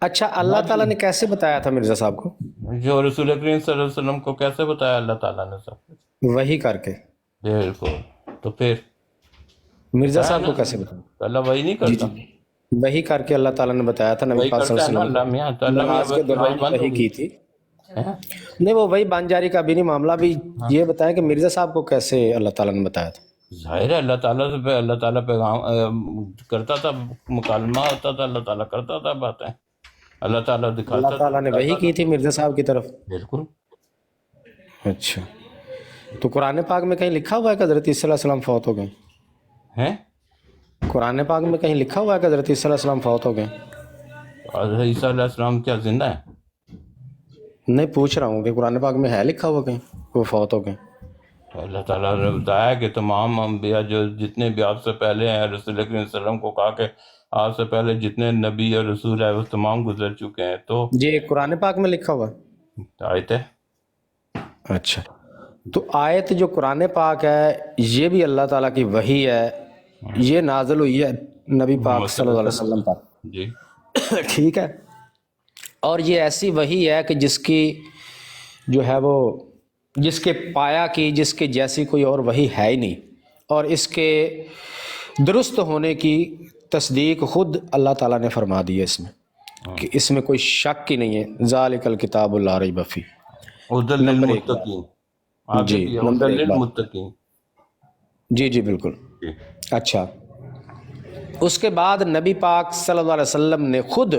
اچھا، اللہ تعالیٰ نے کیسے بتایا تھا مرزا صاحب کو؟ جو رسول کریم صلی اللہ علیہ وسلم کو کیسے بتایا اللہ تعالیٰ نے سب کچھ؟ وہی کر کے بالکل. تو پھر مرزا بتایا صاحب نا، کو کیسے بتایا؟ تو اللہ وہی نہیں جی کرتا؟ جی، وہی کر کے اللہ تعالیٰ نے بتایا تھا نبی وہی پاک صلی کرتا ہے اللہ نا علیہ اللہ وسلم میاں، تو کو، اللہ میاں نماز کے وہی دوران بند وہی ہوگی. کی تھی. ہیں؟ نہیں، وہ وہی بان جاری کا بھی نہیں معاملہ. بھی ہاں، یہ بتائیں کہ مرزا صاحب کو کیسے اللہ تعالیٰ نے بتایا تھا؟ ظاہر ہے اللہ تعالیٰ سے اللہ تعالیٰ پیغام کرتا تھا، مکالمہ ہوتا تھا، اللہ تعالیٰ کرتا تھا باتیں، اللہ تعالیٰ اللہ دکھاتا تھا، تعالیٰ نے وہی بتاتا کی تھا. تھی مرزا صاحب کی طرف. بالکل. اچھا، تو قرآن پاک میں کہیں لکھا ہوا ہے کہ حضرت عیسیٰ علیہ السلام فوت ہو گئے؟ ہیں؟ قرآن پاک میں کہیں لکھا ہوا ہے کہ حضرت عیسیٰ علیہ السلام فوت ہو گئے؟ حضرت عیسیٰ علیہ السلام کیا زندہ ہے؟ نہیں، پوچھ رہا ہوں کہ قرآن پاک میں ہے لکھا ہوا کہیں وہ فوت ہو گئے؟ اللہ تعالیٰ نے بتایا کہ تمام انبیاء جو جتنے بھی آپ سے پہلے ہیں، رسول کریم صلی اللہ علیہ وسلم کو کہا کہ آپ سے پہلے جتنے نبی اور رسول ہیں وہ تمام گزر چکے ہیں. تو جی، قرآن پاک میں لکھا ہوا ہے. آیت ہے. اچھا، تو آیت جو قرآن پاک ہے یہ بھی اللہ تعالیٰ کی وحی ہے، یہ نازل ہوئی ہے نبی محمد پاک صلی صلی اللہ اللہ علیہ علیہ وسلم پر. وسلم. جی. ٹھیک ہے، اور یہ ایسی وحی ہے کہ جس کی جو ہے وہ جس کے پایا کی جس کے جیسی کوئی اور وحی ہے ہی نہیں، اور اس کے درست ہونے کی تصدیق خود اللہ تعالیٰ نے فرما دی ہے اس میں، کہ اس میں کوئی شک ہی نہیں ہے. ذالک الکتاب لا ریب فیہ. ہدی نمبر ایک بات. للمتقین. آگے جی، بھی ہے نمبر ہدی ایک بات. للمتقین. جی جی بالکل. جی. اچھا، اس کے بعد نبی پاک صلی اللہ علیہ وسلم نے خود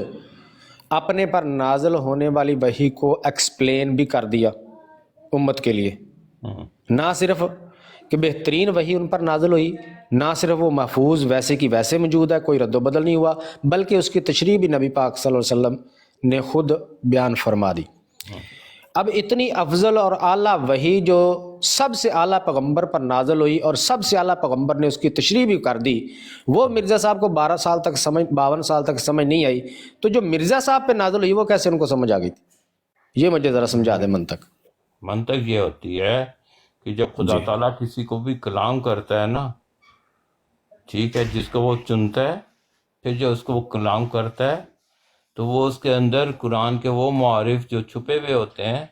اپنے پر نازل ہونے والی وحی کو ایکسپلین بھی کر دیا امت کے لیے. ہاں. نہ صرف کہ بہترین وحی ان پر نازل ہوئی، نہ صرف وہ محفوظ ویسے کی ویسے موجود ہے، کوئی رد و بدل نہیں ہوا، بلکہ اس کی تشریح بھی نبی پاک صلی اللہ علیہ وسلم نے خود بیان فرما دی. اب اتنی افضل اور اعلیٰ وحی جو سب سے اعلیٰ پیغمبر پر نازل ہوئی اور سب سے اعلیٰ پیغمبر نے اس کی تشریح بھی کر دی، وہ مرزا صاحب کو 52 سال تک سمجھ نہیں آئی، تو جو مرزا صاحب پہ نازل ہوئی وہ کیسے ان کو سمجھ آ گئی تھی؟ یہ مجھے ذرا سمجھا دیں منطق. منطق یہ ہوتی ہے کہ جب خدا جی تعالیٰ کسی کو بھی کلام کرتا ہے نا، ٹھیک ہے، جس کو وہ چنتا ہے، پھر جو اس کو وہ کلام کرتا ہے تو وہ اس کے اندر قرآن کے وہ معارف جو چھپے ہوئے ہوتے ہیں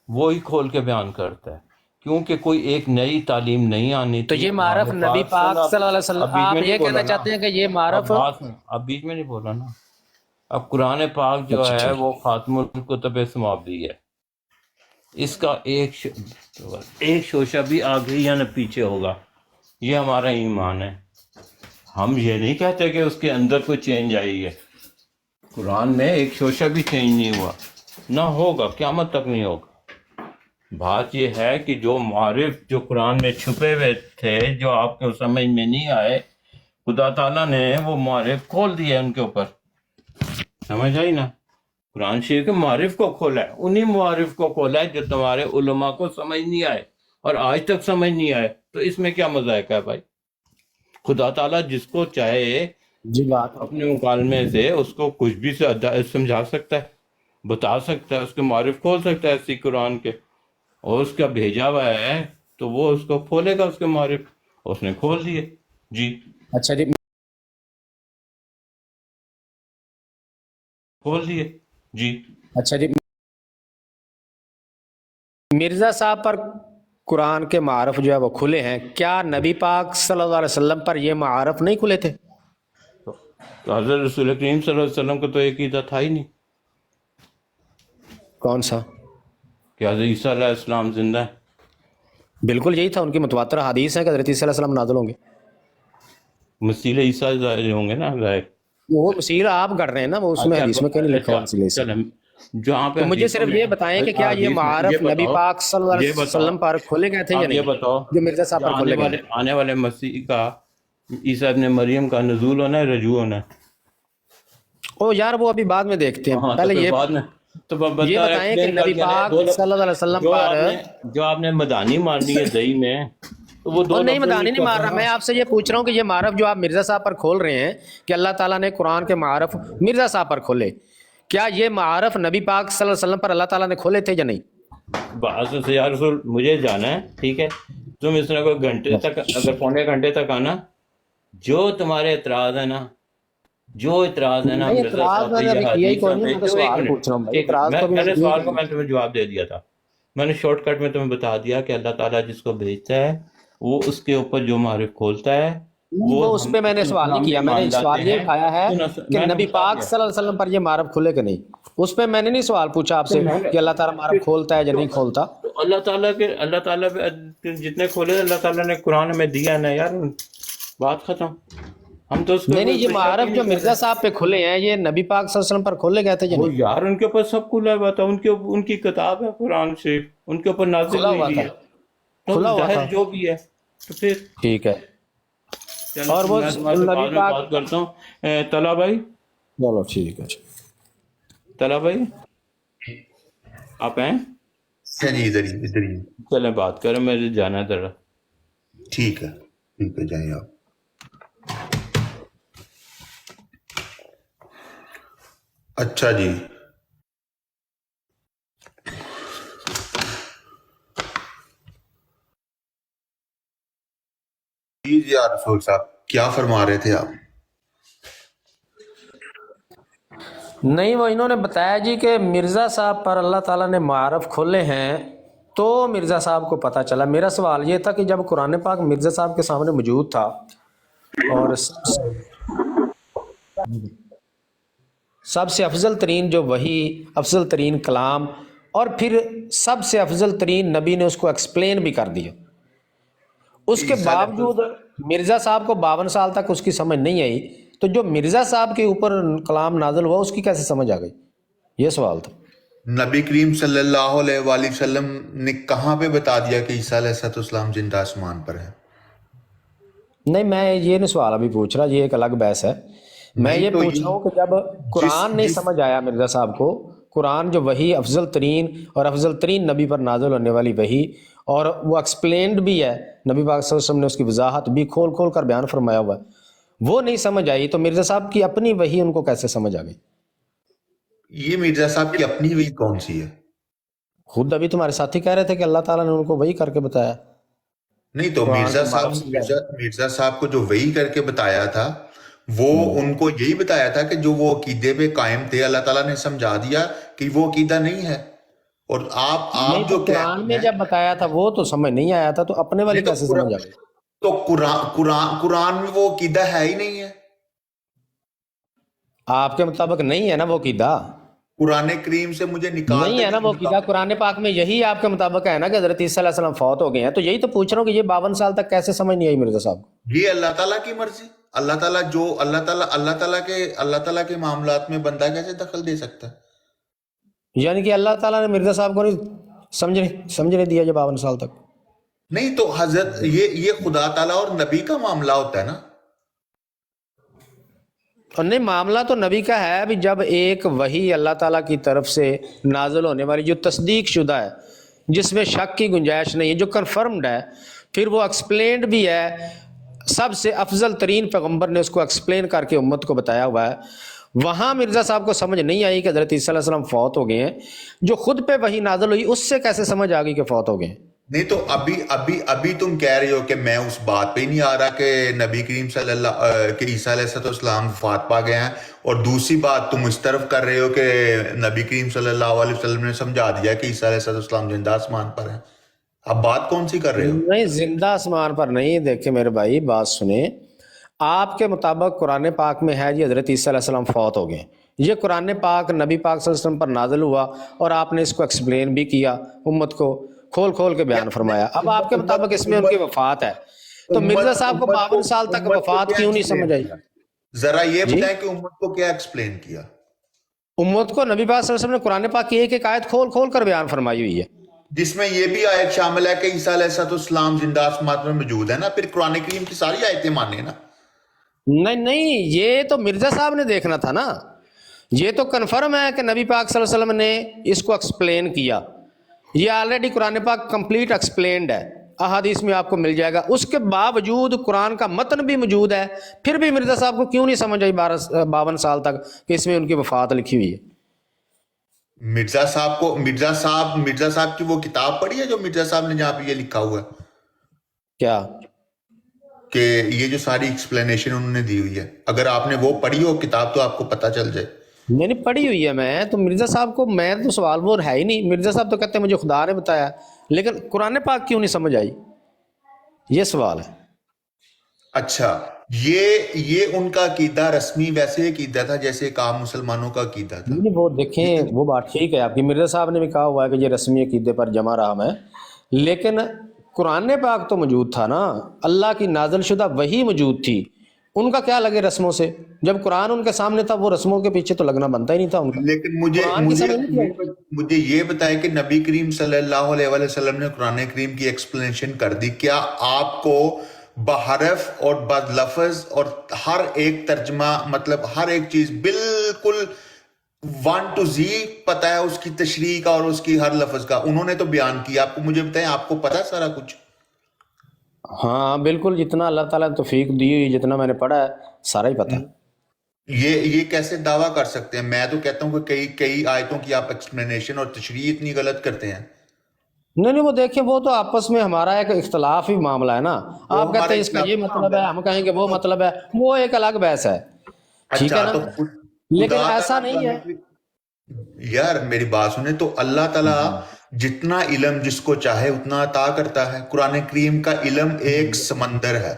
وہی کھول کے بیان کرتا ہے، کیونکہ کوئی ایک نئی تعلیم نہیں آنی تو تھی. یہ قرآن معرف نبی پاک پاک صلی اللہ علیہ اب وسلم، بیچ آپ میں نہیں یہ بولا کہنا نا، چاہتے ہیں کہ یہ اب معرف. بات اب بیچ میں نہیں بولا نا. اب قرآن پاک جو اچھا ہے ٹھیک. وہ خاتم الکتب سماوی ہے، اس کا ایک شوشہ بھی آگے یا نہ پیچھے ہوگا. یہ ہمارا ایمان ہے. ہم یہ نہیں کہتے کہ اس کے اندر کوئی چینج آئی ہے. قرآن میں ایک شوشہ بھی چینج نہیں ہوا، نہ ہوگا، قیامت تک نہیں ہوگا. بات یہ ہے کہ جو معارف جو قرآن میں چھپے ہوئے تھے، جو آپ کو سمجھ میں نہیں آئے، خدا تعالیٰ نے وہ معارف کھول دیے ان کے اوپر. سمجھ آئی نا؟ قرآن شریف کے معارف کو کھولا ہے، انہی معارف کو کھولا ہے جو تمہارے علماء کو سمجھ نہیں آئے اور آج تک سمجھ نہیں آئے. تو اس میں کیا مذائقہ ہے بھائی؟ خدا تعالیٰ جس کو چاہے جی بات. اپنے مکالمے سے اس کو کچھ بھی سمجھا سکتا ہے، بتا سکتا ہے، اس کے معارف کھول سکتا ہے اسی قرآن کے، اور اس کا بھیجا ہوا ہے تو وہ اس کو کھولے گا، اس کے معارف اس نے کھول دیے. جی. اچھا جی. کھول دیے. جی. اچھا جی، مرزا صاحب پر قرآن کے معارف جو ہے وہ کھلے ہیں، کیا نبی پاک صلی اللہ علیہ وسلم پر یہ معارف نہیں کھلے تھے؟ تو حضرت رسول کریم صلی اللہ علیہ وسلم کو تو ایک عقیدہ تھا ہی نہیں کون سا؟ کہ حضرت عیسیٰ علیہ السلام زندہ ہے. بالکل یہی تھا، ان کی متواتر حدیث ہے کہ حضرت عیسیٰ علیہ السلام نازل ہوں گے. مسیح عیسیٰ ظاہر ہوں گے نا، ظاہر. وہ مسیح آپ گڑھ رہے ہیں نا، وہ اس میں حدیث میں کہیں نہیں لکھا ہوا مسیح عیسیٰ. جہاں پہ تو مجھے حدیثوں صرف میں یہ بتائیں کہ کیا یہ معارف نبی پاک صلی اللہ علیہ وسلم پر کھولے گئے تھے یا آپ یہ نہیں، بتاؤ، جو مرزا صاحب پر کھولے گئے؟ آنے والے مسیح کا، عیسیٰ ابن مریم کا نزول ہونا ہے، رجوع ہونا ہے. او یار وہ ابھی بعد میں دیکھتے ہیں، ہاں، تو پہلے پھر یہ بعد میں تو یہ بتائیں کہ نبی پاک صلی اللہ علیہ وسلم پر. جو آپ نے مدانی مارنی ہے دہی میں، تو وہ دو اور نہیں، لفظ مدانی نہیں مار رہا، میں آپ سے یہ پوچھ رہا ہوں کہ یہ معارف جو آپ مرزا صاحب پر کھول رہے ہیں کہ اللہ تعالیٰ نے قرآن کے معارف مرزا صاحب پر کھولے، کیا یہ معارف نبی پاک صلی اللہ علیہ وسلم پر اللہ تعالیٰ نے کھولے تھے یا نہیں؟ بعض سے یا رسول مجھے جانا ہے، ٹھیک ہے، تم اس طرح کوئی گھنٹے تک، اگر پونے گھنٹے تک آنا، جو تمہارے اعتراض ہے نا جو اعتراض ہے نا نہیں، مرزا اعتراض صاحب میں پہ نے ابھی یہ کیا ہی حدیث کوئی نہیں، میں تو ایک سوال منٹ پوچھ رہا ہوں بھائی، ایک منٹ اعتراض تو ابھی میرے میں سوال کیا کو میں تمہیں جواب دے دیا تھا. میں نے شارٹ کٹ میں تمہیں بتا دیا کہ اللہ تعالیٰ جس کو بھیجتا ہے وہ اس کے اوپر جو معرف کھولتا ہے نہیں، وہ اس پہ میں نے سوال نہیں ہم کیا، میں نے ایمان لاتے سوال یہ ہیں. اٹھایا ہے کہ میں نے نبی بتا پاک دیا صلی اللہ علیہ وسلم پر یہ معرف کھلے کہ نہیں. اس پہ میں نے نہیں سوال پوچھا آپ تو سے میں نے کہ اللہ تعالیٰ معرف کھولتا ہے یا نہیں کھولتا. تو اللہ تعالیٰ پہ جتنے کھولے اللہ تعالیٰ نے قرآن میں دیا نا یار، بات ختم. ہم تو اس کو نہیں نہیں، یہ کوئی شک ہی معرف جو نہیں کر مرزا رہے. صاحب پہ کھلے ہیں یہ نبی پاک صلی اللہ علیہ وسلم پر کھولے گئے تھے یا وہ نہیں؟ یار ان کے اوپر سب کھلا ہوا تھا، ان کی کتاب ہے قرآن شریف، ان کے اوپر نازل کھلا ہوئی ہوا ہوئی تھا، ہے. تو کھلا ہوا تھا. ظاہر جو بھی ہے تو پھر ٹھیک ہے. چلو اور وہ میں تمہارے سے بعد نبی میں پاک، بات کرتا ہوں. طلحہ بھائی، چلو ٹھیک ہے. طلحہ بھائی آپ ہیں؟ اچھا جی، ادھر ہی ادھر ہی. چلیں بات کریں، مجھے جانا ہے ذرا. ٹھیک ہے ٹھیک ہے، جائیں آپ. اچھا جی، جی جی آپ رسول صاحب کیا فرما رہے تھے آپ؟ نہیں، وہ انہوں نے بتایا جی کہ مرزا صاحب پر اللہ تعالیٰ نے معارف کھولے ہیں تو مرزا صاحب کو پتہ چلا. میرا سوال یہ تھا کہ جب قرآن پاک مرزا صاحب کے سامنے موجود تھا اور سب سے افضل ترین جو وحی، افضل ترین کلام، اور پھر سب سے افضل ترین نبی نے اس کو ایکسپلین بھی کر دیا، اس کے عیسیٰ علیہ باوجود مرزا صاحب کو 52 سال تک اس کی سمجھ نہیں آئی. تو جو مرزا صاحب کے اوپر کلام نازل ہوا اس کی کیسے سمجھ آ گئی؟ یہ سوال تھا. نبی کریم صلی اللہ علیہ وآلہ وسلم نے کہاں پہ بتا دیا کہ عیسیٰ علیہ السلام زندہ آسمان پر ہے؟ نہیں، میں یہ نہیں سوال ابھی پوچھ رہا، یہ ایک الگ بحث ہے. میں نہیں یہ تو پوچھ رہا ہوں کہ جب قرآن نہیں سمجھ آیا مرزا صاحب کو، قرآن جو وحی افضل ترین اور افضل ترین نبی پر نازل ہونے والی وحی، اور وہ ایکسپلینڈ بھی ہے، نبی پاک صلی اللہ علیہ وسلم نے اس کی وضاحت بھی کھول کھول کر بیان فرمایا ہوا ہے، وہ نہیں سمجھ آئی تو مرزا صاحب کی اپنی وحی ان کو کیسے سمجھ آ گئی؟ یہ مرزا صاحب کی اپنی ہوئی کون سی ہے؟ خود ابھی تمہارے ساتھی کہہ رہے تھے کہ اللہ تعالیٰ نے ان کو وحی کر کے بتایا. نہیں تو قرآن مرزا کو صاحب معرف سمجھایا. مرزا صاحب کو جو وحی کر کے بتایا تھا وہ ان کو یہی بتایا تھا کہ جو وہ عقیدے پہ قائم تھے اللہ تعالیٰ نے سمجھا دیا کہ وہ عقیدہ نہیں ہے. اور نہیں آپ تو جو قرآن کہتے میں ہیں، جب بتایا تھا وہ تو سمجھ نہیں آیا تھا، تو اپنے والی نہیں تو کیسے سمجھ آ گئی؟ تو قرآن میں وہ عقیدہ ہے ہی نہیں ہے. آپ کے مطابق نہیں ہے نا وہ عقیدہ؟ قرآن کریم سے مجھے نکال نہیں ہے نا وہ عقیدہ. قرآن پاک میں یہی آپ کے مطابق ہے نا کہ حضرت عیسیٰ علیہ السلام فوت ہو گئے ہیں، تو یہی تو پوچھ رہا ہوں کہ یہ 52 سال تک کیسے سمجھ نہیں آئی مرزا صاحب کو؟ یہ اللہ تعالیٰ کی مرضی. اللہ تعالیٰ کے معاملات میں بندہ کیسے دخل دے سکتا ہے؟ یعنی کہ اللہ تعالیٰ نے مرزا صاحب کو نہیں سمجھنے دیا جب 52 سال تک. نہیں تو حضرت یہ خدا تعالیٰ اور نبی کا معاملہ ہوتا ہے نا. اور نہیں، معاملہ تو نبی کا ہے. ابھی جب ایک وحی اللہ تعالیٰ کی طرف سے نازل ہونے والی جو تصدیق شدہ ہے، جس میں شک کی گنجائش نہیں ہے، جو کنفرمڈ ہے، پھر وہ ایکسپلینڈ بھی ہے، سب سے افضل ترین پیغمبر نے اس کو ایکسپلین کر کے امت کو بتایا ہوا ہے، وہاں مرزا صاحب کو سمجھ نہیں آئی کہ حضرت عیسیٰ علیہ السلام فوت ہو گئے ہیں. جو خود پہ وحی نازل ہوئی اس سے کیسے سمجھ آ گئی کہ فوت ہو گئے ہیں؟ نہیں تو ابھی تم کہہ رہے ہو کہ میں اس بات پہ ہی نہیں آ رہا کہ نبی کریم صلی اللہ کہ عیسیٰ علیہ السلام وفات پا گئے ہیں، اور دوسری بات تم اس طرف کر رہے ہو کہ نبی کریم صلی اللہ علیہ وسلم نے سمجھا دیا کہ عیسیٰ علیہ السلام زندہ آسمان پر ہیں. اب بات کون سی کر رہے ہو؟ نہیں، زندہ آسمان پر نہیں. دیکھیں میرے بھائی، بات سنیں. آپ کے مطابق قرآن پاک میں ہے جی حضرت عیسیٰ علیہ السلام فوت ہو گئے. یہ قرآن پاک نبی پاک صلی اللہ علیہ وسلم پر نازل ہوا اور آپ نے اس کو ایکسپلین بھی کیا، امت کو کھول کھول کے بیان فرمایا. اب آپ کے مطابق اس میں ان کی وفات ہے، تو مرزا صاحب کو 52 سال تک وفات کیوں نہیں سمجھ آئی؟ ذرا یہ جی، بتائیں کہ امت کو کیا ایکسپلین کیا؟ امت کو نبی پاک صلی اللہ علیہ وسلم نے قرآن پاک کی ایک ایک آیت کھول کھول کر بیان فرمائی ہوئی ہے، جس میں یہ بھی آیت شامل ہے کہ عیسیٰ علیہ السلام زندہ آسمان میں موجود ہے نا. پھر قرآن کریم کی ساری آیتیں مانے نا. نہیں، یہ تو مرزا صاحب نے دیکھنا تھا نا. یہ تو کنفرم ہے کہ نبی پاک صلی اللہ علیہ وسلم نے اس کو ایکسپلین کیا. یہ آلریڈی قرآن پاک کمپلیٹ ایکسپلینڈ ہے، احادیث میں آپ کو مل جائے گا. اس کے باوجود قرآن کا متن بھی موجود ہے، پھر بھی مرزا صاحب کو کیوں نہیں سمجھ آئی 52 سال تک کہ اس میں ان کی وفات لکھی ہوئی ہے؟ مرزا صاحب کی وہ کتاب پڑھی ہے جو مرزا صاحب نے جہاں پہ یہ لکھا ہوا ہے؟ کیا کہ یہ جو ساری ایکسپلینیشن انہوں نے دی ہوئی ہے، اگر آپ نے وہ پڑھی ہو کتاب تو آپ کو پتہ چل جائے. میں نے پڑھی ہوئی ہے. میں تو مرزا صاحب کو، میں تو سوال وہ ہے ہی نہیں. مرزا صاحب تو کہتے ہیں مجھے خدا نے بتایا، لیکن قرآن پاک کیوں نہیں سمجھ آئی؟ یہ سوال ہے. اچھا، یہ ان کا عقیدہ رسمی ویسے عقیدہ تھا جیسے ایک عام مسلمانوں کا عقیدہ تھا. نہیں، وہ دیکھیں، وہ بات ٹھیک ہے آپ کی. مرزا صاحب نے بھی کہا ہوا ہے کہ یہ رسمی عقیدے پر جمع رہا میں، لیکن قرآن پاک تو موجود تھا نا. اللہ کی نازل شدہ وحی موجود تھی. ان کا کیا لگے رسموں سے؟ جب قرآن ان کے سامنے تھا، وہ رسموں کے پیچھے تو لگنا بنتا ہی نہیں تھا ان کا. لیکن قرآن کی سمجھ نہیں آئی. مجھے یہ بتائیں کہ نبی کریم صلی اللہ علیہ وآلہ وسلم نے قرآن کریم کی ایکسپلینیشن کر دی، کیا آپ کو بحرف اور بلفظ اور ہر ایک ترجمہ، مطلب ہر ایک چیز بالکل 1 to Z پتہ ہے اس کی تشریح کا اور اس کی ہر لفظ کا؟ انہوں نے تو بیان کیا آپ کو. مجھے بتائیں آپ کو پتہ سارا کچھ؟ ہاں بالکل، جتنا اللہ تعالیٰ نے توفیق دی ہوئی، جتنا میں نے پڑھا ہے، سارا ہی پتہ ہے. یہ کیسے دعویٰ کر سکتے ہیں؟ میں تو کہتا ہوں کہ کئی آیتوں کی آپ ایکسپلینیشن اور تشریح اتنی غلط کرتے ہیں. نہیں، وہ دیکھیں، وہ تو آپس میں ہمارا ایک اختلاف ہی معاملہ ہے نا. آپ کہتے ہیں اس کا یہ مطلب ہے، ہم کہیں گے وہ مطلب ہے، وہ ایک الگ بحث ہے. ٹھیک ہے اچھا، نا؟ تو لیکن ایسا نہیں ہے. یار میری بات سنیں، تو اللہ تعالیٰ جتنا علم جس کو چاہے اتنا عطا کرتا ہے. قرآن کریم کا علم ایک سمندر ہے.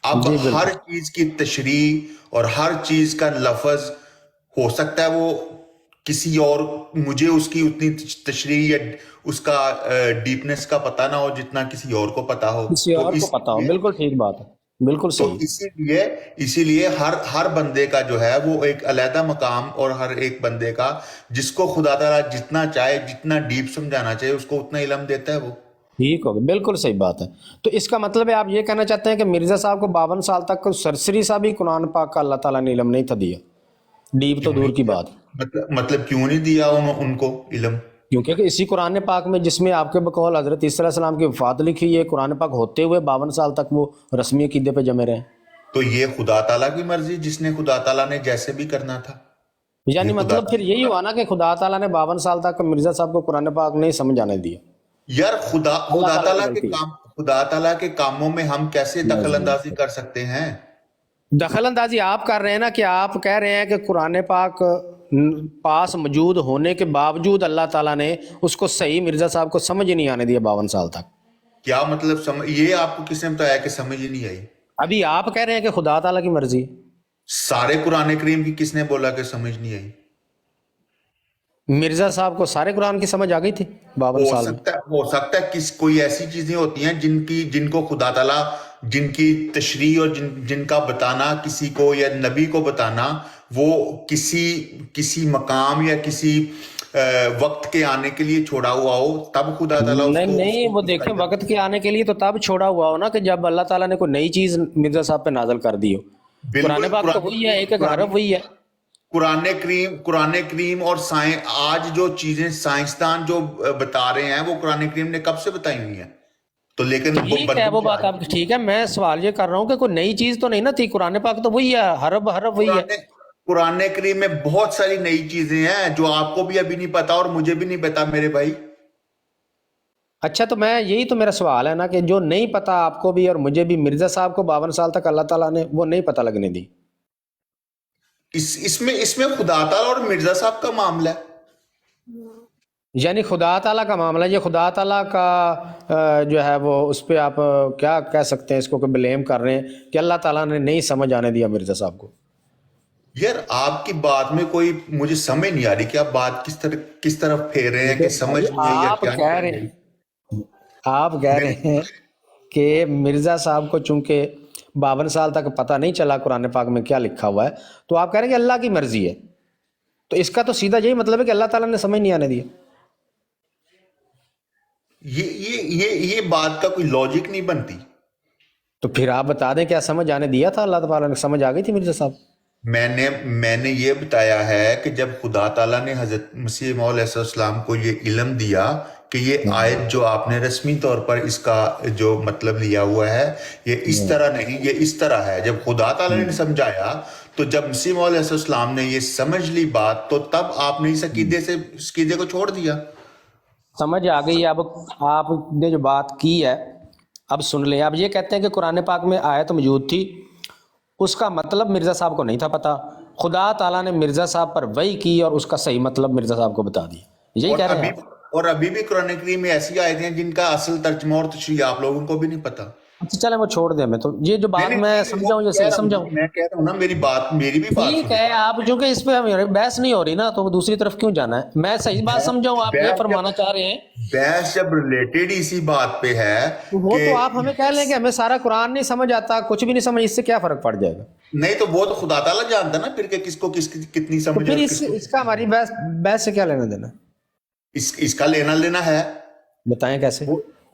اب ہر چیز کی تشریح اور ہر چیز کا لفظ ہو سکتا ہے وہ کسی اور، مجھے اس کی اتنی تشریح یا اس کا ڈیپنس کا پتہ نہ ہو جتنا کسی اور کو پتہ ہو. کسی اور کو پتا ہو. بالکل ٹھیک بات ہے، بالکل تو صحیح. اسی لیے ہر بندے کا جو ہے وہ ایک علیحدہ مقام، اور ہر ایک بندے کا جس کو خدا تعالیٰ جتنا چاہے، جتنا ڈیپ سمجھانا چاہے، اس کو اتنا علم دیتا ہے وہ. ٹھیک ہوگا، بالکل صحیح بات ہے. تو اس کا مطلب ہے آپ یہ کہنا چاہتے ہیں کہ مرزا صاحب کو 52 سال تک سرسری سا بھی قرآن پاک کا اللہ تعالیٰ نے علم نہیں تھا دیا؟ ڈیپ تو دور کی بات. مطلب کیوں نہیں دیا ان کو علم؟ کیونکہ کہ اسی قرآن پاک میں، جس میں آپ کے بقول حضرت عیسیٰ علیہ السلام کی وفات لکھی ہے، قرآن پاک ہوتے ہوئے 52 سال تک وہ رسمی عقیدے پہ جمے رہے. تو یہ خدا تعالیٰ کی مرضی، جس نے خدا تعالیٰ نے جیسے بھی کرنا تھا. یعنی مطلب پھر یہی ہوا نا کہ خدا تعالیٰ نے 52 سال تک مرزا صاحب کو قرآن پاک نہیں سمجھ آنے دیا. یار خدا تعالیٰ کے کاموں میں ہم کیسے دخل اندازی کر سکتے ہیں؟ دخل اندازی آپ کر رہے ہیں نا، کہ آپ کہہ رہے ہیں کہ قرآن پاک پاس موجود ہونے کے باوجود اللہ تعالیٰ نے اس کو صحیح مرزا صاحب کو سمجھ نہیں آنے دیا 52 سال تک. کیا مطلب؟ یہ آپ کو کس نے بتایا کہ سمجھ ہی نہیں آئی؟ ابھی آپ کہہ رہے ہیں کہ خدا تعالیٰ کی مرضی. سارے قرآن کریم کی کس نے بولا کہ سمجھ نہیں آئی؟ مرزا صاحب کو سارے قرآن کی سمجھ آ گئی تھی 52 سال میں. ہو سکتا ہے کوئی ایسی چیزیں ہوتی ہیں جن کو خدا تعالیٰ، جن کی تشریح اور جن کا بتانا کسی کو یا نبی کو بتانا، وہ کسی مقام یا کسی وقت کے آنے کے لیے چھوڑا ہوا ہو، تب خدا تعالیٰ نہیں، وہ دیکھیں، وقت کے آنے کے لیے تو تب چھوڑا ہوا ہو نا کہ جب اللہ تعالیٰ نے کوئی نئی چیز مرزا صاحب پہ نازل کر دی ہو. قرآن پاک تو وہی ہے، ایک حرف وہی ہے. قرآن کریم اور آج جو چیزیں سائنسدان جو بتا رہے ہیں وہ قرآن کریم نے کب سے بتائی ہوئی ہیں. تو لیکن ٹھیک ہے، وہ بات آپ کی ٹھیک ہے. میں سوال یہ کر رہا ہوں کہ کوئی نئی چیز تو نہیں نا تھی. قرآن پاک تو وہی ہے، حرف وہی ہے. قرآن کریم میں بہت ساری نئی چیزیں ہیں جو آپ کو بھی ابھی نہیں پتا اور مجھے بھی نہیں پتا میرے بھائی. اچھا، تو میں یہی تو میرا سوال ہے نا کہ جو نہیں پتا آپ کو بھی اور مجھے بھی، مرزا صاحب کو 52 سال تک اللہ تعالیٰ نے وہ نہیں پتا لگنے دی. اس میں خدا تعالیٰ اور مرزا صاحب کا معاملہ ہے. یعنی خدا تعالیٰ کا معاملہ، یہ خدا تعالیٰ کا جو ہے وہ اس پہ آپ کیا کہہ سکتے ہیں، اس کو کہ بلیم کر رہے ہیں کہ اللہ تعالیٰ نے نہیں سمجھ آنے دیا مرزا صاحب کو. یار آپ کی بات میں کوئی مجھے سمجھ نہیں آ رہی کہ آپ بات کس طرف پھیر رہے ہیں کہ سمجھ نہیں آئی یا کیا. آپ کہہ رہے ہیں کہ مرزا صاحب کو چونکہ 52 سال تک پتہ نہیں چلا قرآن پاک میں کیا لکھا ہوا ہے، تو آپ کہہ رہے ہیں کہ اللہ کی مرضی ہے. تو اس کا تو سیدھا یہی مطلب ہے کہ اللہ تعالیٰ نے سمجھ نہیں آنے دیا. یہ بات کا کوئی لاجک نہیں بنتی. تو پھر آپ بتا دیں کیا سمجھ آنے دیا تھا اللہ تعالیٰ نے؟ سمجھ آ گئی تھی مرزا صاحب. میں نے یہ بتایا ہے کہ جب خدا تعالیٰ نے حضرت مسیح موعود علیہ السلام کو یہ علم دیا کہ یہ آیت جو آپ نے رسمی طور پر اس کا جو مطلب لیا ہوا ہے یہ اس طرح نہیں، یہ اس طرح ہے، جب خدا تعالیٰ نے سمجھایا تو جب مسیح موعود علیہ السلام نے یہ سمجھ لی بات، تو تب آپ نے اس عقیدے کو چھوڑ دیا. سمجھ آ گئی. اب آپ نے جو بات کی ہے اب سن لیں. اب یہ کہتے ہیں کہ قرآن پاک میں آیت موجود تھی, اس کا مطلب مرزا صاحب کو نہیں تھا پتا, خدا تعالیٰ نے مرزا صاحب پر وحی کی اور اس کا صحیح مطلب مرزا صاحب کو بتا دیا. یہی کہہ رہے ہیں آپ؟ اور ابھی بھی قرآن کریم میں ایسی آیتیں ہیں جن کا اصل ترجمہ اور تشریح آپ لوگوں کو بھی نہیں پتا. اچھا چلیں وہ چھوڑ دیں. میں تو یہ جو بات میں سمجھاؤں یہ صحیح سمجھاؤں. میں کہہ رہا ہوں نا, میری بھی بات ٹھیک ہے, آپ چونکہ اس پہ بحث نہیں ہو رہی نا, تو دوسری طرف کیوں جانا ہے؟ میں صحیح بات سمجھاؤں, آپ یہ فرمانا چاہ رہے ہیں بحث جب ریلیٹڈ اسی بات پہ ہے وہ تو آپ ہمیں کہہ لیں کہ ہمیں سارا قرآن نہیں سمجھ آتا, کچھ بھی نہیں سمجھ, اس سے کیا فرق پڑ جائے گا؟ نہیں تو وہ تو خدا تعالیٰ جانتا نا پھر کہ کس کو کتنی تو سمجھ. پھر اس کا ہماری بحث سے کیا لینا دینا؟ اس کا لینا دینا ہے, بتائیں کیسے.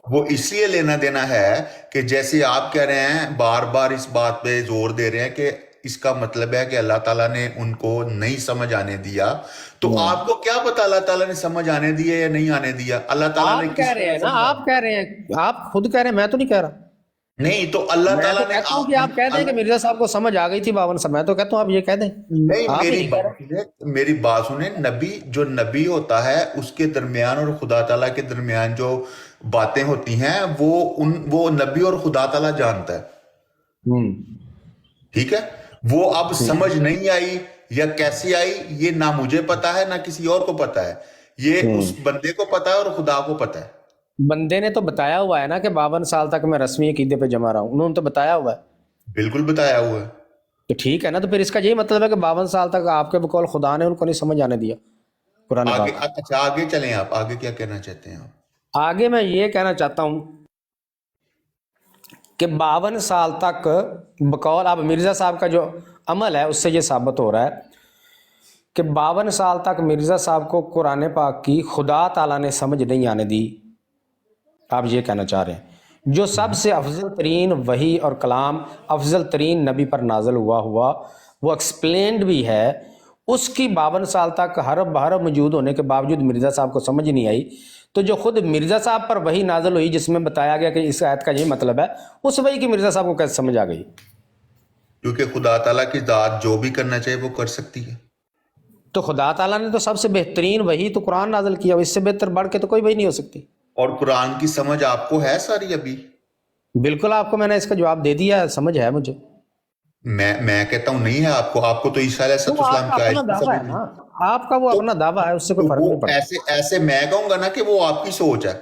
وہ اس لیے لینا دینا ہے کہ جیسے آپ کہہ رہے ہیں, بار بار اس بات پہ زور دے رہے ہیں کہ اس کا مطلب ہے کہ اللہ تعالیٰ نے ان کو نہیں سمجھ آنے دیا, تو آپ کو کیا پتا اللہ تعالیٰ نے سمجھ آنے دیا یا نہیں آنے دیا؟ اللہ تعالیٰ نے آپ کہہ رہے ہیں نا, آپ کہہ رہے ہیں, آپ خود کہہ رہے ہیں, میں تو نہیں کہہ رہا. نہیں تو اللہ میں تعالیٰ تو نے کہتا ہوں کہ آپ کہہ دیں کہ مرزا صاحب کو سمجھ آ گئی تھی 52 سال, میں تو کہتا ہوں آپ یہ کہہ دیں. نہیں, میری بات سنیں. نبی جو نبی ہوتا ہے اس کے درمیان اور خدا تعالیٰ کے درمیان جو باتیں ہوتی ہیں وہ نبی اور خدا تعالیٰ جانتا ہے. ٹھیک ہے, وہ اب سمجھ نہیں آئی یا کیسی آئی یہ نہ مجھے پتا ہے نہ کسی اور کو پتا ہے, یہ اس بندے کو پتا ہے اور خدا کو پتا ہے. بندے نے تو بتایا ہوا ہے نا کہ 52 سال تک میں رسمی عقیدے پہ جمع رہا ہوں, انہوں نے تو بتایا ہوا ہے. بالکل بتایا ہوا ہے. تو ٹھیک ہے نا, تو پھر اس کا یہی مطلب ہے کہ 52 سال تک آپ کے بقول خدا نے ان کو نہیں سمجھ آنے دیا قرآن پاک. اچھا آگے چلیں, آپ آگے کیا کہنا چاہتے ہیں؟ آگے میں یہ کہنا چاہتا ہوں کہ 52 سال تک بقول اب مرزا صاحب کا جو عمل ہے اس سے یہ ثابت ہو رہا ہے کہ 52 سال تک مرزا صاحب کو قرآن پاک کی خدا تعالیٰ نے سمجھ نہیں آنے دی. آپ یہ کہنا چاہ رہے ہیں جو سب سے افضل ترین وحی اور کلام افضل ترین نبی پر نازل ہوا وہ ایکسپلینڈ بھی ہے, اس کی 52 سال تک حرف بحرف موجود ہونے کے باوجود مرزا صاحب کو سمجھ نہیں آئی, تو جو خود مرزا صاحب پر وحی نازل ہوئی جس میں بتایا گیا کہ اس آیت کا یہ مطلب ہے, اس وحی کی مرزا صاحب کو کیسے سمجھ آ گئی؟ کیونکہ خدا تعالیٰ کی ذات جو بھی کرنا چاہیے وہ کر سکتی ہے. تو خدا تعالیٰ نے تو سب سے بہترین وحی تو قرآن نازل کیا, اس سے بہتر بڑھ کے تو کوئی وحی نہیں ہو سکتی. اور قرآن کی سمجھ آپ کو ہے ساری ابھی؟ بالکل, آپ کو میں نے اس کا جواب دے دیا, سمجھ ہے مجھے. میں کہتا ہوں نہیں ہے آپ کو. آپ کو تو عیسیٰ علیہ السلام کی آیت کی سمجھ نہیں. آپ کا وہ اپنا دعویٰ ہے, اس سے کوئی فرق نہیں پڑتا. ایسے میں کہوں گا نا کہ وہ آپ کی سوچ ہے.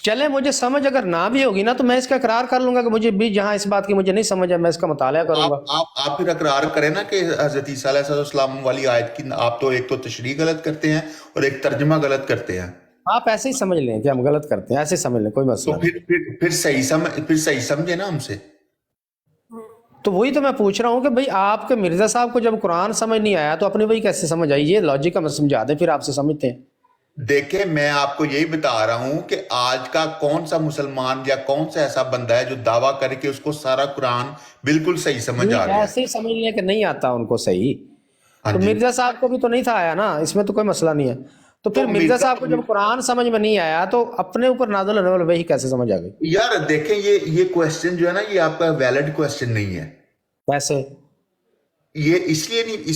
چلے مجھے سمجھ اگر نہ بھی ہوگی نا تو میں اس کا اقرار کر لوں گا کہ مجھے بھی جہاں اس بات کی مجھے نہیں سمجھ ہے میں اس کا مطالعہ کروں گا. آپ پھر اقرار کریں نا کہ حضرت عیسیٰ علیہ السلام والی آیت کی آپ تو ایک تو تشریح غلط کرتے ہیں اور ایک ترجمہ غلط کرتے ہیں. آپ ایسے ہی سمجھ لیں کہ ہم غلط کرتے ہیں, ایسے سمجھ لیں, کوئی مسئلہ نہیں. پھر صحیح سمجھے نا ہم سے. تو وہی تو میں پوچھ رہا ہوں کہ بھئی آپ کے مرزا صاحب کو جب قرآن سمجھ نہیں آیا تو اپنی وہی کیسے سمجھ آئی؟ یہ لاجک ہمیں سمجھا دیں, پھر آپ سے سمجھتے ہیں. دیکھیں میں آپ کو یہی بتا رہا ہوں کہ آج کا کون سا مسلمان یا کون سا ایسا بندہ ہے جو دعویٰ کرے کہ اس کو سارا قرآن بالکل صحیح سمجھ آ گیا. ایسے ہی سمجھ لیں کہ نہیں آتا ان کو صحیح. تو مرزا صاحب کو بھی تو نہیں تھا آیا نا, اس میں تو کوئی مسئلہ نہیں ہے. تو پھر مرزا صاحب کو جب قرآن سمجھ میں نہیں آیا تو اپنے اوپر نازل ہونے والا وہی کیسے سمجھ آ گئی؟ یار دیکھیں یہ کویسچن جو ہے نا یہ آپ کا ویلڈ کویسچن نہیں ہے. کیسے؟ یہ اس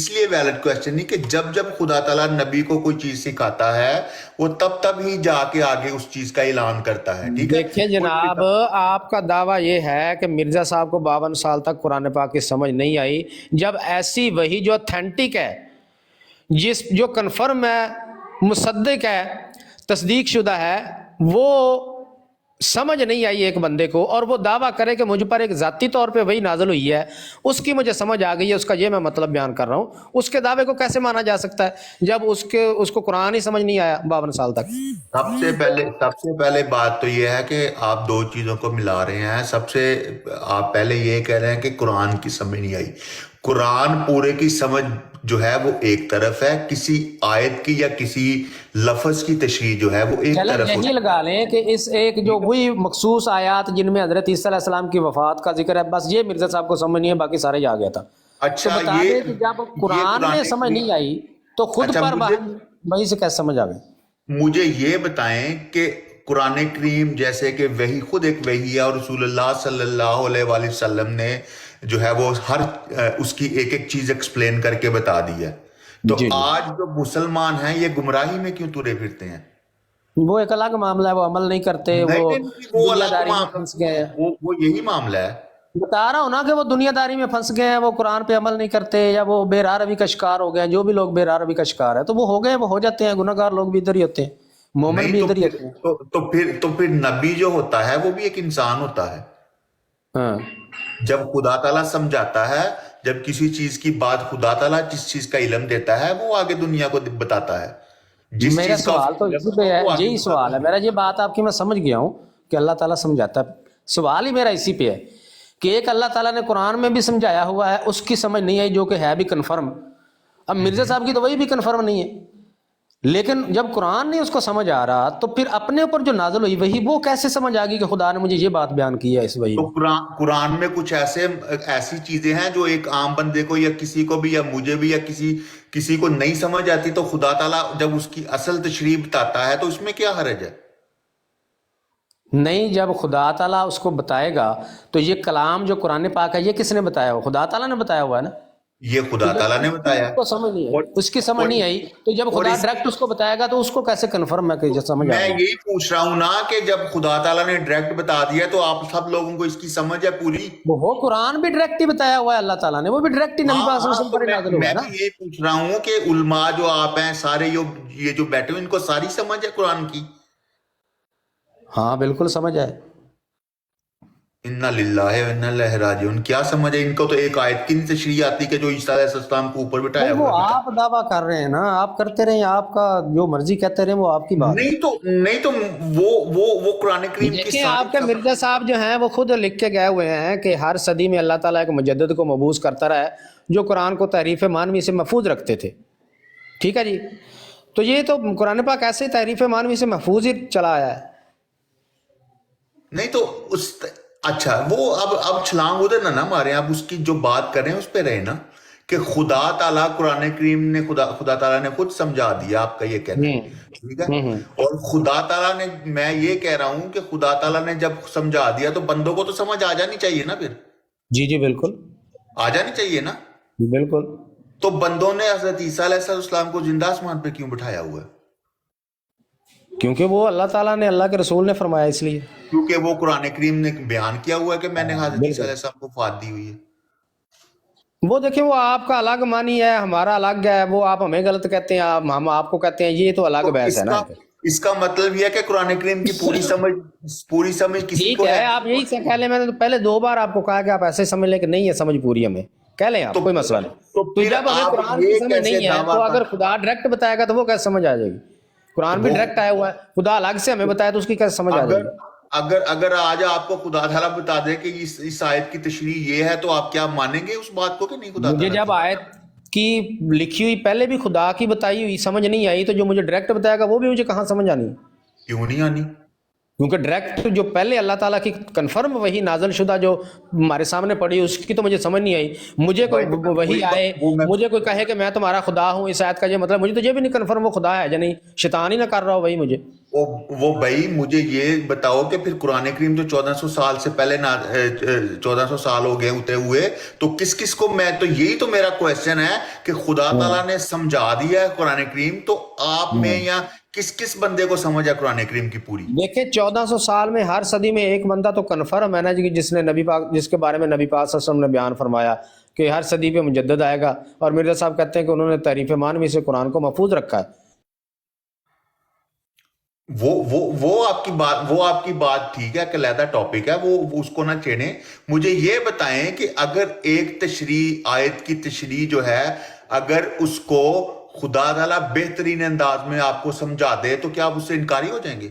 لیے ویلڈ کویسچن نہیں کہ جب خدا تعالیٰ نبی کو کوئی چیز سکھاتا ہے وہ تب ہی جا کے آگے اس چیز کا اعلان کرتا ہے. ٹھیک ہے, دیکھیں جناب, آپ کا دعویٰ یہ ہے کہ مرزا صاحب کو 52 سال تک قرآن پاک کی سمجھ نہیں آئی, جب ایسی وہی جو اتھینٹک ہے, جو کنفرم ہے, مصدق ہے, تصدیق شدہ ہے, وہ سمجھ نہیں آئی ایک بندے کو, اور وہ دعویٰ کرے کہ مجھ پر ایک ذاتی طور پہ وہی نازل ہوئی ہے, اس کی مجھے سمجھ آ گئی ہے, اس کا یہ میں مطلب بیان کر رہا ہوں, اس کے دعوے کو کیسے مانا جا سکتا ہے جب اس کو قرآن ہی سمجھ نہیں آیا 52 سال تک؟ سب سے پہلے بات تو یہ ہے کہ آپ دو چیزوں کو ملا رہے ہیں. آپ پہلے یہ کہہ رہے ہیں کہ قرآن کی سمجھ نہیں آئی. قرآن پورے کی سمجھ جو ہے وہ ایک طرف ہے, کسی آیت کی یا کسی لفظ کی تشریح جو ہے وہ ایک طرف ہے. یہی لگا لیں کہ اس ایک جو وہی مخصوص آیات جن میں حضرت عیسیٰ علیہ السلام کی وفات کا ذکر ہے, بس یہ مرزا صاحب کو سمجھ نہیں ہے, باقی سارے جا گیا تھا. اچھا, تو بتا دیں کہ جب قرآن میں سمجھ نہیں آئی تو خود پر وہی سے کیسے سمجھ آ گئی؟ مجھے یہ بتائیں کہ قرآن کریم جیسے کہ وہی خود ایک وحی ہے اور رسول اللہ صلی اللہ علیہ وآلہ وسلم نے جو ہے وہ ہر اس کی ایک چیز ایکسپلین کر کے بتا دی ہے. تو آج جو مسلمان ہیں یہ گمراہی میں کیوں ترے پھرتے ہیں؟ وہ ایک الگ معاملہ ہے، وہ عمل نہیں کرتے، نہیں وہ نہیں نہیں، وہ دنیا الگ داری میں معاملہ، پھنس گئے ہیں. وہ یہی معاملہ ہے. بتا رہا ہوں نا کہ وہ دنیا داری میں پھنس گئے ہیں، وہ قرآن پہ عمل نہیں کرتے، یا وہ بے راہ روی کا شکار ہو گئے ہیں. جو بھی لوگ بے راہ روی کا شکار ہے تو وہ ہو گئے، وہ ہو جاتے ہیں. گناہ گار لوگ بھی ادھر ہی ہوتے ہیں، مومن نہیں بھی تو ادھر ہی پھر ہوتے ہیں. تو پھر نبی جو ہوتا ہے وہ بھی ایک انسان ہوتا ہے. ہاں جب خدا تعالیٰ سمجھاتا ہے، جب کسی چیز کی بات خدا تعالیٰ جس چیز کا علم دیتا ہے وہ آگے دنیا کو بتاتا ہے. جس میرا چیز کا اس سوال کو تو علم اسی ہوتا پہ ہے ہے، وہ آگے یہی سوال بتاتا ہے ہے. میرا. یہ بات آپ کی میں سمجھ گیا ہوں کہ اللہ تعالیٰ سمجھاتا ہے. سوال ہی میرا اسی پہ ہے کہ ایک اللہ تعالیٰ نے قرآن میں بھی سمجھایا ہوا ہے، اس کی سمجھ نہیں آئی، جو کہ ہے بھی کنفرم. اب مرزا صاحب کی تو وہی بھی کنفرم نہیں ہے. لیکن جب قرآن نہیں اس کو سمجھ آ رہا تو پھر اپنے اوپر جو نازل ہوئی وہی وہ کیسے سمجھ آ گئی کہ خدا نے مجھے یہ بات بیان کی ہے اس وحی تو میں. قرآن میں کچھ ایسی چیزیں ہیں جو ایک عام بندے کو یا کسی کو بھی یا مجھے بھی یا کسی کو نہیں سمجھ آتی، تو خدا تعالیٰ جب اس کی اصل تشریح بتاتا ہے تو اس میں کیا حرج ہے؟ نہیں، جب خدا تعالیٰ اس کو بتائے گا تو یہ کلام جو قرآن پاک ہے یہ کس نے بتایا ہوا؟ خدا تعالیٰ نے بتایا ہوا ہے نا. یہ تو خدا جب تعالیٰ نے اس بتایا کو ہے. سمجھ نہیں آئی، اور اس کی سمجھ اور نہیں آئی، تو جب اور خدا اس ڈائریکٹ اس کو بتائے گا تو اس کو کیسے کنفرم ہے کہ یہ سمجھ آ میں گئی؟ یہی پوچھ رہا ہوں نا کہ جب خدا تعالیٰ نے ڈائریکٹ بتا دیا تو آپ سب لوگوں کو اس کی سمجھ ہے پوری. وہ قرآن بھی ڈائریکٹ ہی بتایا ہوا ہے اللہ تعالیٰ نے، وہ بھی ڈائریکٹ ہی نبی ہاں پاک صلی اللہ ہاں، علیہ وسلم تو پر ہی میں نازل ہوا میں ہے نا. بھی یہی پوچھ رہا ہوں کہ علماء جو آپ ہیں سارے یہ جو بیٹھے ہوئے ان کو ساری سمجھ ہے قرآن کی. ہاں بالکل سمجھ آئے. انا للہ و انا الیہ راجعون. کیا سمجھ ہے ان کو؟ تو ایک آیت کی نہیں تشریح آتی کہ جو عیسیٰ علیہ السلام کو اوپر نہیں، بٹھایا وہ ہوا ہے بیٹا. آپ دعویٰ کر رہے ہیں نا، آپ کرتے رہیں، آپ کا جو مرضی کہتے رہیں، وہ آپ کی بات ہے. نہیں تو وہ قرآن کریم کی دیکھیں ساری آپ کے مرزا صاحب جو ہیں وہ خود لکھ کے گئے ہوئے ہیں کہ ہر صدی میں اللہ تعالیٰ ایک مجدد کو مبعوث کرتا رہا ہے جو قرآن کو تحریف مانوی سے محفوظ رکھتے تھے. ٹھیک ہے جی، تو یہ تو قرآن پاک ایسے ہی تحریف مانوی سے محفوظ ہی چلا آیا ہے. نہیں تو اچھا وہ اب چھلانگ ادھر نہ مارے. آپ اس کی جو بات کر رہے ہیں اس پہ رہے نا کہ خدا تعالیٰ قرآن کریم نے خدا تعالیٰ نے خود سمجھا دیا، آپ کا یہ کہنا ہے. ٹھیک ہے. اور خدا تعالیٰ نے، میں یہ کہہ رہا ہوں کہ خدا تعالیٰ نے جب سمجھا دیا تو بندوں کو تو سمجھ آ جانی چاہیے نا. پھر جی جی بالکل آ جانی چاہیے نا. بالکل. تو بندوں نے حضرت عیسیٰ علیہ السلام کو زندہ آسمان پہ کیوں بٹھایا ہوا ہے؟ کیونکہ وہ اللہ تعالیٰ نے، اللہ کے رسول نے فرمایا اس لیے. کیونکہ وہ قرآن کریم نے بیان کیا ہوا ہے کہ میں نے حضرت عیسیٰ بالکل. علیہ السلام کو وفات دی ہوئی ہے. وہ دیکھیں وہ آپ کا الگ معنی ہے، ہمارا الگ ہے. وہ آپ ہمیں غلط کہتے ہیں، ہم آپ کو کہتے ہیں، یہ تو الگ تو بحث ہے نا. اس کا مطلب یہ ہے کہ قرآن کریم کی پوری سمجھ کسی ٹھیک کو ہے، ہے. آپ یہی سے کہہ لیں. میں نے تو پہلے 2 بار آپ کو کہا کہ آپ ایسے سمجھ لیں کہ نہیں ہے سمجھ پوری ہمیں، کہہ لیں آپ، کوئی مسئلہ نہیں. تو تو پھر جب ہمیں آپ قرآن کی یہ سمجھ کیسے نہیں ہے دعویٰ تو اگر خدا ڈائریکٹ بتائے گا تو وہ کیسے سمجھ آ جائے گی؟ قرآن بھی ڈائریکٹ آیا ہوا ہے، خدا الگ سے ہمیں بتایا تو اس کی کیسے سمجھ آ جائے گی؟ اگر آج آپ کو خدا تعالیٰ بتا دے کہ اس آیت کی تشریح یہ ہے تو آپ کیا مانیں گے اس بات کو کہ نہیں خدا مجھے تعالیٰ جب کی؟ آیت کی لکھی ہوئی پہلے بھی خدا کی بتائی ہوئی سمجھ نہیں آئی تو جو مجھے ڈائریکٹ بتائے گا وہ بھی مجھے کہاں سمجھ آنی؟ کیوں نہیں آنی؟ کیونکہ ڈائریکٹ جو پہلے اللہ تعالیٰ کی کنفرم وہی نازل شدہ جو ہمارے سامنے پڑی اس کی تو مجھے سمجھ نہیں آئی. مجھے کوئی وہی آئے، مجھے کوئی کہے کہ میں تمہارا خدا ہوں، اس آیت کا یہ مطلب مجھے تو یہ بھی نہیں کنفرم وہ خدا ہے یا نہیں، شیطان ہی نہ کر رہا ہو وہی مجھے. وہ بھائی مجھے یہ بتاؤ کہ پھر قرآن کریم جو 1400 سال سے پہلے 1400 سال ہو گئے ہوتے ہوئے تو کس کو، میں تو یہی تو میرا کویسچن ہے کہ خدا تعالیٰ نے سمجھا دیا ہے قرآن کریم، تو آپ میں یا کس بندے کو سمجھ ہے قرآن کریم کی پوری؟ دیکھیں 1400 سال میں ہر صدی میں ایک بندہ تو کنفرم ہے نا جی، جس نے نبی پاک، جس کے بارے میں نبی پاک صلی اللہ علیہ وسلم نے بیان فرمایا کہ ہر صدی پہ مجدد آئے گا. اور مرزا صاحب کہتے ہیں کہ انہوں نے تحریف مانوی سے قرآن کو محفوظ رکھا ہے. وہ آپ کی بات ٹھیک ہے کہ علیحدہ ٹاپک ہے، وہ اس کو نہ چھیڑیں. مجھے یہ بتائیں کہ اگر ایک تشریح، آیت کی تشریح جو ہے، اگر اس کو خدا تعالیٰ بہترین انداز میں آپ کو سمجھا دے تو کیا آپ اس سے انکاری ہو جائیں گے؟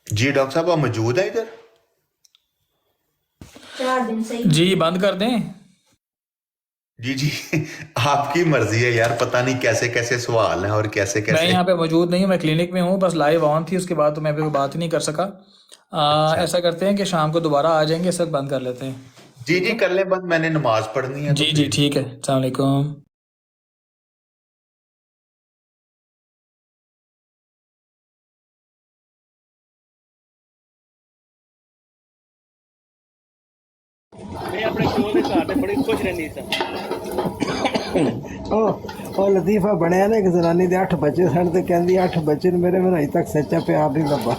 جی ڈاکٹر صاحب آپ موجود ہیں ادھر؟ 4 دن سے جی بند کر دیں. جی آپ کی مرضی ہے یار، پتہ نہیں کیسے کیسے سوال ہیں اور کیسے میں کیسے. یہاں پہ موجود نہیں ہوں، میں کلینک میں ہوں، بس لائیو آن تھی، اس کے بعد تو میں پہ بات ہی نہیں کر سکا. ایسا کرتے ہیں کہ شام کو دوبارہ آ جائیں گے، اس وقت بند کر لیتے ہیں. جی کر لیں بند، میں نے نماز پڑھنی ہے. جی ٹھیک ہے. السلام علیکم. ਉਹ ਲਤੀਫਾ ਬਣਿਆ ਨਾ ਇੱਕ ਜ਼ਨਾਨੀ ਦੇ 8 ਬੱਚੇ ਸਨ ਤੇ ਕਹਿੰਦੀ 8 ਬੱਚੇ ਨੇ ਮੇਰੇ ਮੈਨੂੰ ਅਜੇ ਤੱਕ ਸੱਚਾ ਪਿਆਰ ਨਹੀਂ ਲੱਭਾ